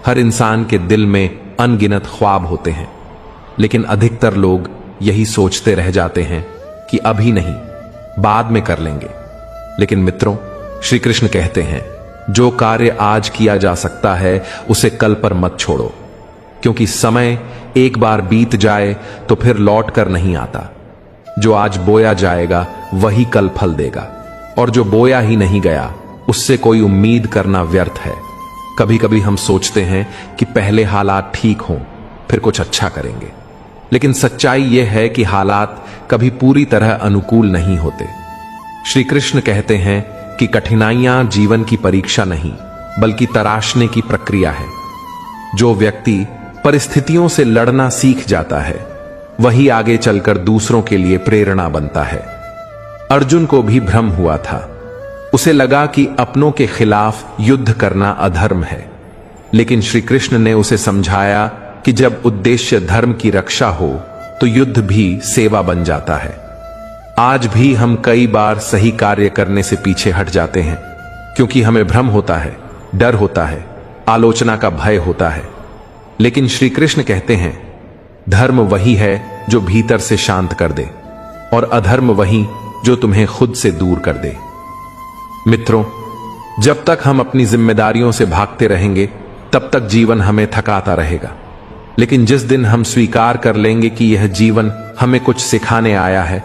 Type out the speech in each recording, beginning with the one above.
हर इंसान के दिल में अनगिनत ख्वाब होते हैं, लेकिन अधिकतर लोग यही सोचते रह जाते हैं कि अभी नहीं, बाद में कर लेंगे। लेकिन मित्रों, श्री कृष्ण कहते हैं, जो कार्य आज किया जा सकता है उसे कल पर मत छोड़ो, क्योंकि समय एक बार बीत जाए तो फिर लौट कर नहीं आता। जो आज बोया जाएगा वही कल फल देगा, और जो बोया ही नहीं गया उससे कोई उम्मीद करना व्यर्थ है। कभी कभी हम सोचते हैं कि पहले हालात ठीक हों फिर कुछ अच्छा करेंगे, लेकिन सच्चाई यह है कि हालात कभी पूरी तरह अनुकूल नहीं होते। श्री कृष्ण कहते हैं कि कठिनाइयां जीवन की परीक्षा नहीं बल्कि तराशने की प्रक्रिया है। जो व्यक्ति परिस्थितियों से लड़ना सीख जाता है वही आगे चलकर दूसरों के लिए प्रेरणा बनता है। अर्जुन को भी भ्रम हुआ था, उसे लगा कि अपनों के खिलाफ युद्ध करना अधर्म है, लेकिन श्री कृष्ण ने उसे समझाया कि जब उद्देश्य धर्म की रक्षा हो तो युद्ध भी सेवा बन जाता है। आज भी हम कई बार सही कार्य करने से पीछे हट जाते हैं, क्योंकि हमें भ्रम होता है, डर होता है, आलोचना का भय होता है। लेकिन श्री कृष्ण कहते हैं, धर्म वही है जो भीतर से शांत कर दे, और अधर्म वही जो तुम्हें खुद से दूर कर दे। मित्रों, जब तक हम अपनी जिम्मेदारियों से भागते रहेंगे तब तक जीवन हमें थकाता रहेगा, लेकिन जिस दिन हम स्वीकार कर लेंगे कि यह जीवन हमें कुछ सिखाने आया है,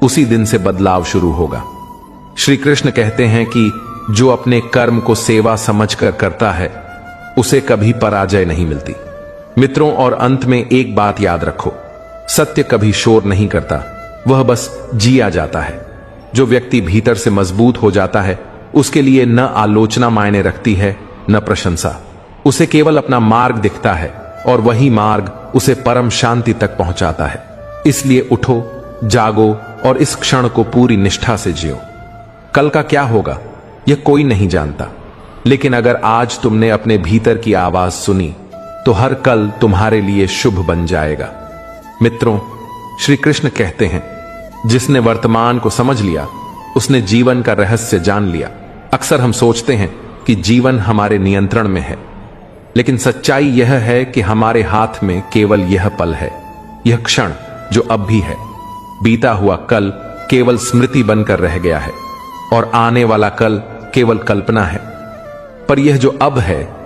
उसी दिन से बदलाव शुरू होगा। श्री कृष्ण कहते हैं कि जो अपने कर्म को सेवा समझकर करता है उसे कभी पराजय नहीं मिलती। मित्रों, और अंत में एक बात याद रखो, सत्य कभी शोर नहीं करता, वह बस जिया जाता है। जो व्यक्ति भीतर से मजबूत हो जाता है उसके लिए न आलोचना मायने रखती है न प्रशंसा, उसे केवल अपना मार्ग दिखता है और वही मार्ग उसे परम शांति तक पहुंचाता है। इसलिए उठो, जागो और इस क्षण को पूरी निष्ठा से जियो। कल का क्या होगा यह कोई नहीं जानता, लेकिन अगर आज तुमने अपने भीतर की आवाज सुनी तो हर कल तुम्हारे लिए शुभ बन जाएगा। मित्रों, श्री कृष्ण कहते हैं, जिसने वर्तमान को समझ लिया उसने जीवन का रहस्य जान लिया। अक्सर हम सोचते हैं कि जीवन हमारे नियंत्रण में है, लेकिन सच्चाई यह है कि हमारे हाथ में केवल यह पल है, यह क्षण जो अब भी है। बीता हुआ कल केवल स्मृति बनकर रह गया है और आने वाला कल केवल कल्पना है। पर यह जो अब है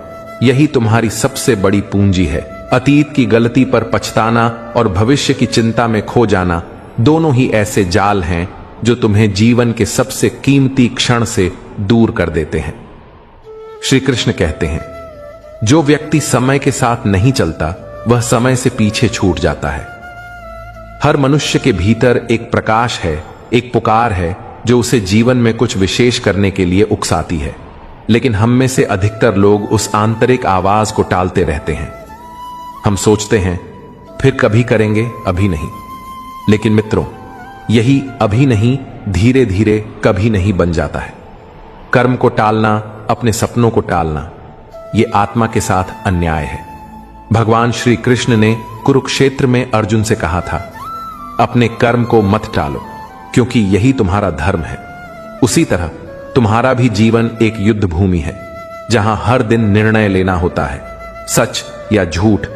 यही तुम्हारी सबसे बड़ी पूंजी है। अतीत की गलती पर पछताना और भविष्य की चिंता में खो जाना दोनों ही ऐसे जाल हैं जो तुम्हें जीवन के सबसे कीमती क्षण से दूर कर देते हैं। श्री कृष्ण कहते हैं, जो व्यक्ति समय के साथ नहीं चलता वह समय से पीछे छूट जाता है। हर मनुष्य के भीतर एक प्रकाश है, एक पुकार है जो उसे जीवन में कुछ विशेष करने के लिए उकसाती है, लेकिन हम में से अधिकतर लोग उस आंतरिक आवाज को टालते रहते हैं। हम सोचते हैं फिर कभी करेंगे, अभी नहीं। लेकिन मित्रों, यही अभी नहीं धीरे धीरे कभी नहीं बन जाता है। कर्म को टालना, अपने सपनों को टालना, यह आत्मा के साथ अन्याय है। भगवान श्री कृष्ण ने कुरुक्षेत्र में अर्जुन से कहा था, अपने कर्म को मत टालो क्योंकि यही तुम्हारा धर्म है। उसी तरह तुम्हारा भी जीवन एक युद्ध भूमि है जहां हर दिन निर्णय लेना होता है, सच या झूठ,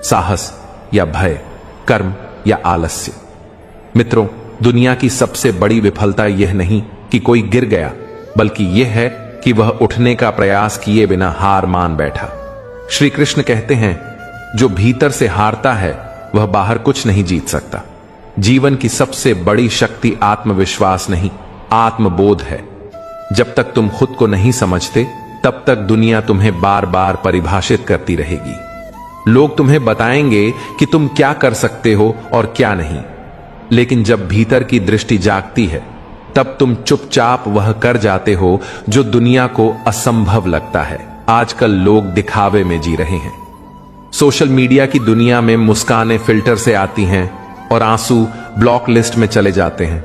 साहस या भय, कर्म या आलस्य। मित्रों, दुनिया की सबसे बड़ी विफलता यह नहीं कि कोई गिर गया, बल्कि यह है कि वह उठने का प्रयास किए बिना हार मान बैठा। श्री कृष्ण कहते हैं, जो भीतर से हारता है वह बाहर कुछ नहीं जीत सकता। जीवन की सबसे बड़ी शक्ति आत्मविश्वास नहीं, आत्मबोध है। जब तक तुम खुद को नहीं समझते तब तक दुनिया तुम्हें बार बार परिभाषित करती रहेगी। लोग तुम्हें बताएंगे कि तुम क्या कर सकते हो और क्या नहीं, लेकिन जब भीतर की दृष्टि जागती है तब तुम चुपचाप वह कर जाते हो जो दुनिया को असंभव लगता है। आजकल लोग दिखावे में जी रहे हैं। सोशल मीडिया की दुनिया में मुस्कानें फिल्टर से आती हैं और आंसू ब्लॉक लिस्ट में चले जाते हैं,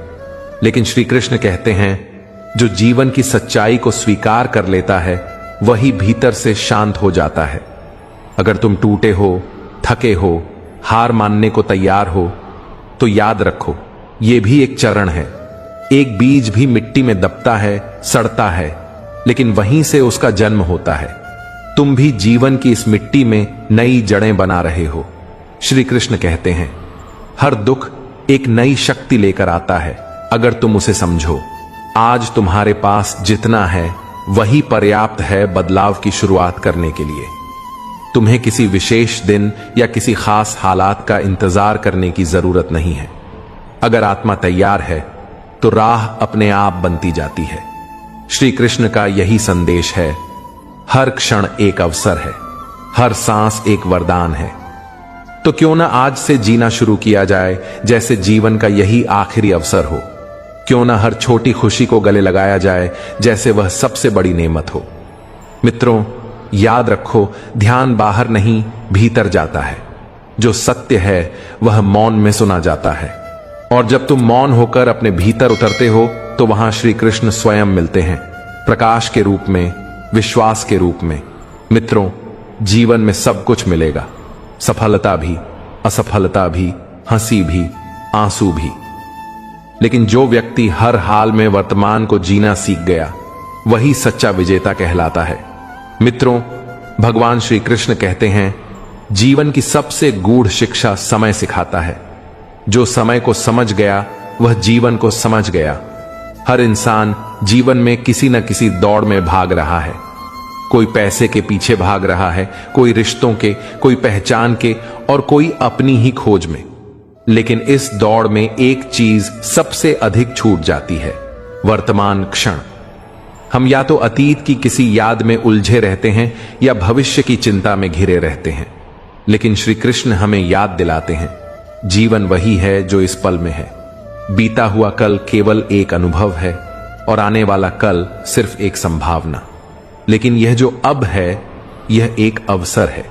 लेकिन श्री कृष्ण कहते हैं, जो जीवन की सच्चाई को स्वीकार कर लेता है वही भीतर से शांत हो जाता है। अगर तुम टूटे हो, थके हो, हार मानने को तैयार हो तो याद रखो, यह भी एक चरण है। एक बीज भी मिट्टी में दबता है, सड़ता है, लेकिन वहीं से उसका जन्म होता है। तुम भी जीवन की इस मिट्टी में नई जड़ें बना रहे हो। श्री कृष्ण कहते हैं, हर दुख एक नई शक्ति लेकर आता है अगर तुम उसे समझो। आज तुम्हारे पास जितना है वही पर्याप्त है बदलाव की शुरुआत करने के लिए। तुम्हें किसी विशेष दिन या किसी खास हालात का इंतजार करने की जरूरत नहीं है। अगर आत्मा तैयार है तो राह अपने आप बनती जाती है। श्री कृष्ण का यही संदेश है, हर क्षण एक अवसर है, हर सांस एक वरदान है। तो क्यों ना आज से जीना शुरू किया जाए जैसे जीवन का यही आखिरी अवसर हो। क्यों ना हर छोटी खुशी को गले लगाया जाए जैसे वह सबसे बड़ी नेमत हो। मित्रों, याद रखो, ध्यान बाहर नहीं भीतर जाता है। जो सत्य है वह मौन में सुना जाता है, और जब तुम मौन होकर अपने भीतर उतरते हो तो वहां श्री कृष्ण स्वयं मिलते हैं, प्रकाश के रूप में, विश्वास के रूप में। मित्रों, जीवन में सब कुछ मिलेगा, सफलता भी, असफलता भी, हंसी भी, आंसू भी। लेकिन जो व्यक्ति हर हाल में वर्तमान को जीना सीख गया वही सच्चा विजेता कहलाता है। मित्रों, भगवान श्री कृष्ण कहते हैं, जीवन की सबसे गूढ़ शिक्षा समय सिखाता है। जो समय को समझ गया वह जीवन को समझ गया। हर इंसान जीवन में किसी न किसी दौड़ में भाग रहा है। कोई पैसे के पीछे भाग रहा है, कोई रिश्तों के, कोई पहचान के, और कोई अपनी ही खोज में। लेकिन इस दौड़ में एक चीज सबसे अधिक छूट जाती है, वर्तमान क्षण। हम या तो अतीत की किसी याद में उलझे रहते हैं या भविष्य की चिंता में घिरे रहते हैं। लेकिन श्री कृष्ण हमें याद दिलाते हैं, जीवन वही है जो इस पल में है। बीता हुआ कल केवल एक अनुभव है और आने वाला कल सिर्फ एक संभावना। लेकिन यह जो अब है, यह एक अवसर है।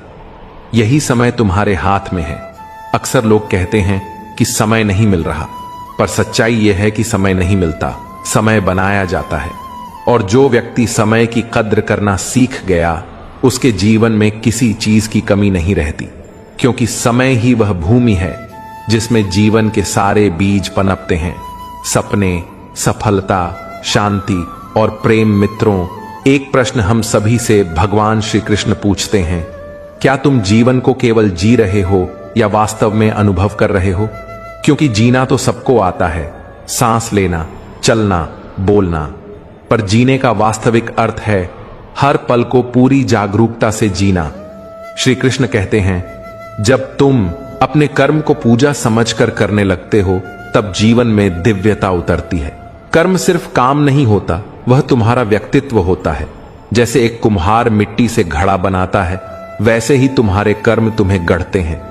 यही समय तुम्हारे हाथ में है। अक्सर लोग कहते हैं कि समय नहीं मिल रहा, पर सच्चाई यह है कि समय नहीं मिलता, समय बनाया जाता है। और जो व्यक्ति समय की कद्र करना सीख गया, उसके जीवन में किसी चीज की कमी नहीं रहती, क्योंकि समय ही वह भूमि है जिसमें जीवन के सारे बीज पनपते हैं। सपने, सफलता, शांति और प्रेम। मित्रों, एक प्रश्न हम सभी से भगवान श्री कृष्ण पूछते हैं, क्या तुम जीवन को केवल जी रहे हो या वास्तव में अनुभव कर रहे हो? क्योंकि जीना तो सबको आता है, सांस लेना, चलना, बोलना, पर जीने का वास्तविक अर्थ है हर पल को पूरी जागरूकता से जीना। श्री कृष्ण कहते हैं, जब तुम अपने कर्म को पूजा समझकर करने लगते हो, तब जीवन में दिव्यता उतरती है। कर्म सिर्फ काम नहीं होता, वह तुम्हारा व्यक्तित्व होता है। जैसे एक कुम्हार मिट्टी से घड़ा बनाता है, वैसे ही तुम्हारे कर्म तुम्हें गढ़ते हैं।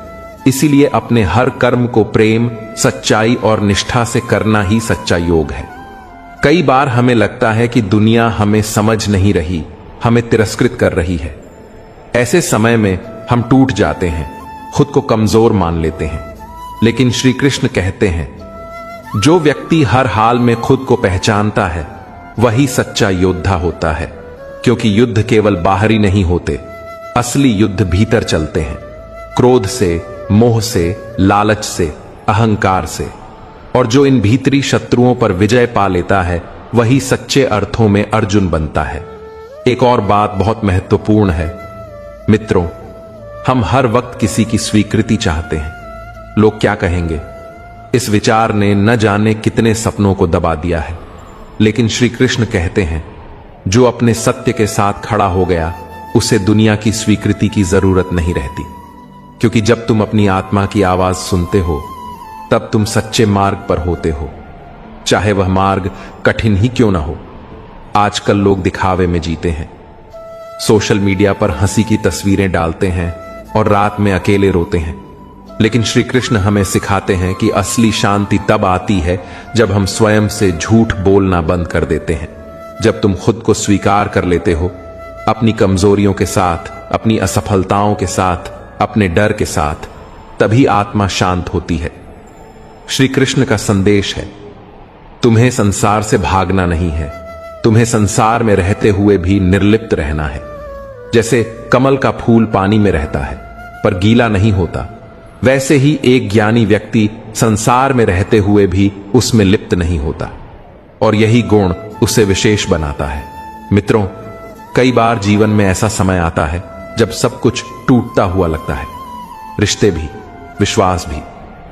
इसीलिए अपने हर कर्म को प्रेम, सच्चाई और निष्ठा से करना ही सच्चा योग है। कई बार हमें लगता है कि दुनिया हमें समझ नहीं रही, हमें तिरस्कृत कर रही है। ऐसे समय में हम टूट जाते हैं, खुद को कमजोर मान लेते हैं। लेकिन श्री कृष्ण कहते हैं, जो व्यक्ति हर हाल में खुद को पहचानता है वही सच्चा योद्धा होता है। क्योंकि युद्ध केवल बाहरी नहीं होते, असली युद्ध भीतर चलते हैं। क्रोध से, मोह से, लालच से, अहंकार से। और जो इन भीतरी शत्रुओं पर विजय पा लेता है वही सच्चे अर्थों में अर्जुन बनता है। एक और बात बहुत महत्वपूर्ण है मित्रों, हम हर वक्त किसी की स्वीकृति चाहते हैं। लोग क्या कहेंगे, इस विचार ने न जाने कितने सपनों को दबा दिया है। लेकिन श्री कृष्ण कहते हैं, जो अपने सत्य के साथ खड़ा हो गया उसे दुनिया की स्वीकृति की जरूरत नहीं रहती। क्योंकि जब तुम अपनी आत्मा की आवाज सुनते हो तब तुम सच्चे मार्ग पर होते हो, चाहे वह मार्ग कठिन ही क्यों ना हो। आजकल लोग दिखावे में जीते हैं, सोशल मीडिया पर हंसी की तस्वीरें डालते हैं और रात में अकेले रोते हैं। लेकिन श्री कृष्ण हमें सिखाते हैं कि असली शांति तब आती है जब हम स्वयं से झूठ बोलना बंद कर देते हैं। जब तुम खुद को स्वीकार कर लेते हो, अपनी कमजोरियों के साथ, अपनी असफलताओं के साथ, अपने डर के साथ, तभी आत्मा शांत होती है। श्री कृष्ण का संदेश है, तुम्हें संसार से भागना नहीं है, तुम्हें संसार में रहते हुए भी निर्लिप्त रहना है। जैसे कमल का फूल पानी में रहता है पर गीला नहीं होता, वैसे ही एक ज्ञानी व्यक्ति संसार में रहते हुए भी उसमें लिप्त नहीं होता, और यही गुण उसे विशेष बनाता है। मित्रों, कई बार जीवन में ऐसा समय आता है जब सब कुछ टूटता हुआ लगता है, रिश्ते भी, विश्वास भी,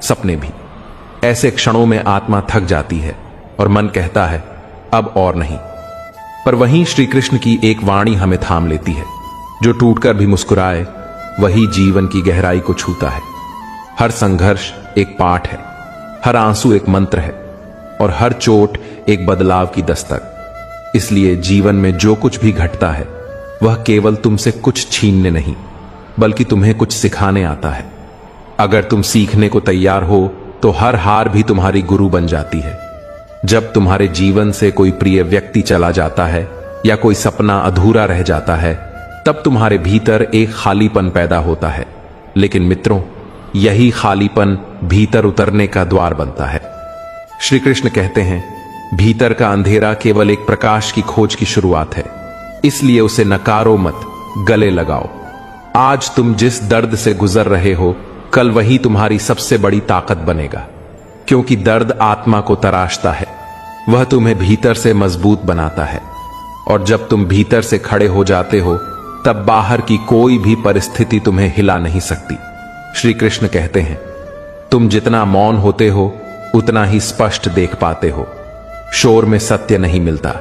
सपने भी। ऐसे क्षणों में आत्मा थक जाती है और मन कहता है अब और नहीं। पर वहीं श्री कृष्ण की एक वाणी हमें थाम लेती है। जो टूटकर भी मुस्कुराए वही जीवन की गहराई को छूता है। हर संघर्ष एक पाठ है, हर आंसू एक मंत्र है और हर चोट एक बदलाव की दस्तक। इसलिए जीवन में जो कुछ भी घटता है वह केवल तुमसे कुछ छीनने नहीं बल्कि तुम्हें कुछ सिखाने आता है। अगर तुम सीखने को तैयार हो तो हर हार भी तुम्हारी गुरु बन जाती है। जब तुम्हारे जीवन से कोई प्रिय व्यक्ति चला जाता है या कोई सपना अधूरा रह जाता है, तब तुम्हारे भीतर एक खालीपन पैदा होता है। लेकिन मित्रों, यही खालीपन भीतर उतरने का द्वार बनता है। श्री कृष्ण कहते हैं, भीतर का अंधेरा केवल एक प्रकाश की खोज की शुरुआत है, इसलिए उसे नकारो मत, गले लगाओ। आज तुम जिस दर्द से गुजर रहे हो, कल वही तुम्हारी सबसे बड़ी ताकत बनेगा। क्योंकि दर्द आत्मा को तराशता है, वह तुम्हें भीतर से मजबूत बनाता है। और जब तुम भीतर से खड़े हो जाते हो, तब बाहर की कोई भी परिस्थिति तुम्हें हिला नहीं सकती। श्री कृष्ण कहते हैं, तुम जितना मौन होते हो उतना ही स्पष्ट देख पाते हो। शोर में सत्य नहीं मिलता,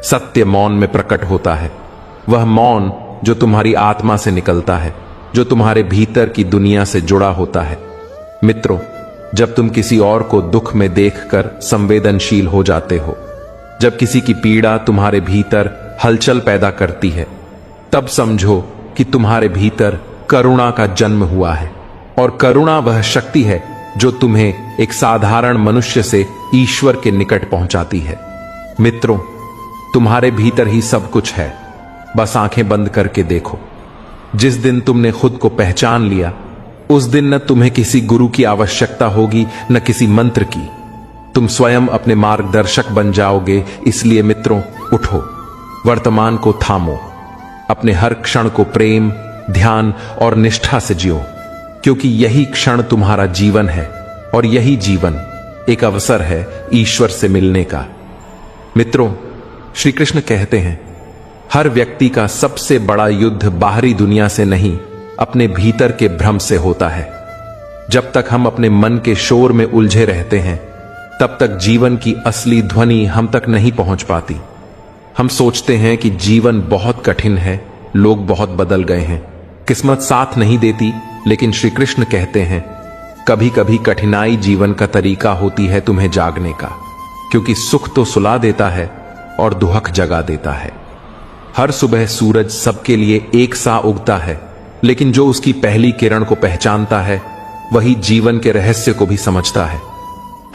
सत्य मौन में प्रकट होता है। वह मौन जो तुम्हारी आत्मा से निकलता है, जो तुम्हारे भीतर की दुनिया से जुड़ा होता है। मित्रों, जब तुम किसी और को दुख में देखकर संवेदनशील हो जाते हो, जब किसी की पीड़ा तुम्हारे भीतर हलचल पैदा करती है, तब समझो कि तुम्हारे भीतर करुणा का जन्म हुआ है। और करुणा वह शक्ति है जो तुम्हें एक साधारण मनुष्य से ईश्वर के निकट पहुंचाती है। मित्रों, तुम्हारे भीतर ही सब कुछ है, बस आंखें बंद करके देखो। जिस दिन तुमने खुद को पहचान लिया, उस दिन न तुम्हें किसी गुरु की आवश्यकता होगी, न किसी मंत्र की। तुम स्वयं अपने मार्गदर्शक बन जाओगे। इसलिए मित्रों, उठो, वर्तमान को थामो, अपने हर क्षण को प्रेम, ध्यान और निष्ठा से जियो। क्योंकि यही क्षण तुम्हारा जीवन है और यही जीवन एक अवसर है ईश्वर से मिलने का। मित्रों, श्री कृष्ण कहते हैं, हर व्यक्ति का सबसे बड़ा युद्ध बाहरी दुनिया से नहीं, अपने भीतर के भ्रम से होता है। जब तक हम अपने मन के शोर में उलझे रहते हैं, तब तक जीवन की असली ध्वनि हम तक नहीं पहुंच पाती। हम सोचते हैं कि जीवन बहुत कठिन है, लोग बहुत बदल गए हैं, किस्मत साथ नहीं देती। लेकिन श्री कृष्ण कहते हैं, कभी कभी कठिनाई जीवन का तरीका होती है तुम्हें जागने का। क्योंकि सुख तो सुला देता है और दुहक जगा देता है। हर सुबह सूरज सबके लिए एक सा उगता है, लेकिन जो उसकी पहली किरण को पहचानता है वही जीवन के रहस्य को भी समझता है।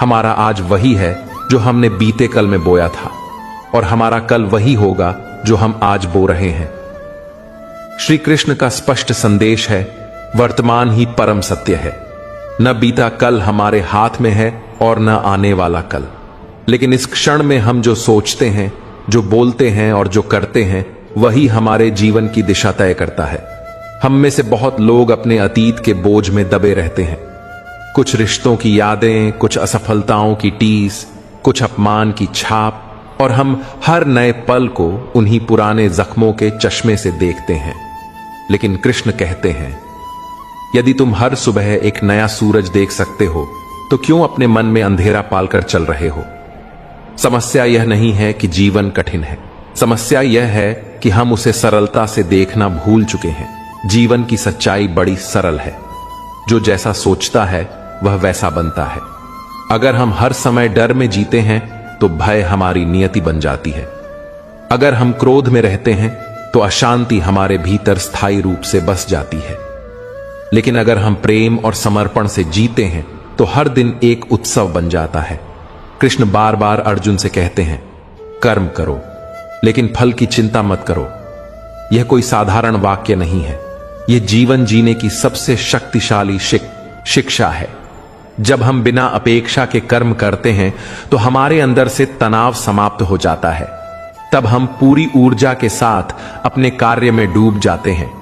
हमारा आज वही है जो हमने बीते कल में बोया था, और हमारा कल वही होगा जो हम आज बो रहे हैं। श्री कृष्ण का स्पष्ट संदेश है, वर्तमान ही परम सत्य है। न बीता कल हमारे हाथ में है और न आने वाला कल। लेकिन इस क्षण में हम जो सोचते हैं, जो बोलते हैं और जो करते हैं, वही हमारे जीवन की दिशा तय करता है। हम में से बहुत लोग अपने अतीत के बोझ में दबे रहते हैं। कुछ रिश्तों की यादें, कुछ असफलताओं की टीस, कुछ अपमान की छाप, और हम हर नए पल को उन्हीं पुराने जख्मों के चश्मे से देखते हैं। लेकिन कृष्ण कहते हैं, यदि तुम हर सुबह एक नया सूरज देख सकते हो, तो क्यों अपने मन में अंधेरा पालकर चल रहे हो? समस्या यह नहीं है कि जीवन कठिन है, समस्या यह है कि हम उसे सरलता से देखना भूल चुके हैं। जीवन की सच्चाई बड़ी सरल है। जो जैसा सोचता है वह वैसा बनता है। अगर हम हर समय डर में जीते हैं तो भय हमारी नियति बन जाती है। अगर हम क्रोध में रहते हैं तो अशांति हमारे भीतर स्थायी रूप से बस जाती है। लेकिन अगर हम प्रेम और समर्पण से जीते हैं तो हर दिन एक उत्सव बन जाता है। कृष्ण बार बार अर्जुन से कहते हैं, कर्म करो लेकिन फल की चिंता मत करो। यह कोई साधारण वाक्य नहीं है, यह जीवन जीने की सबसे शक्तिशाली शिक्षा है। जब हम बिना अपेक्षा के कर्म करते हैं तो हमारे अंदर से तनाव समाप्त हो जाता है। तब हम पूरी ऊर्जा के साथ अपने कार्य में डूब जाते हैं।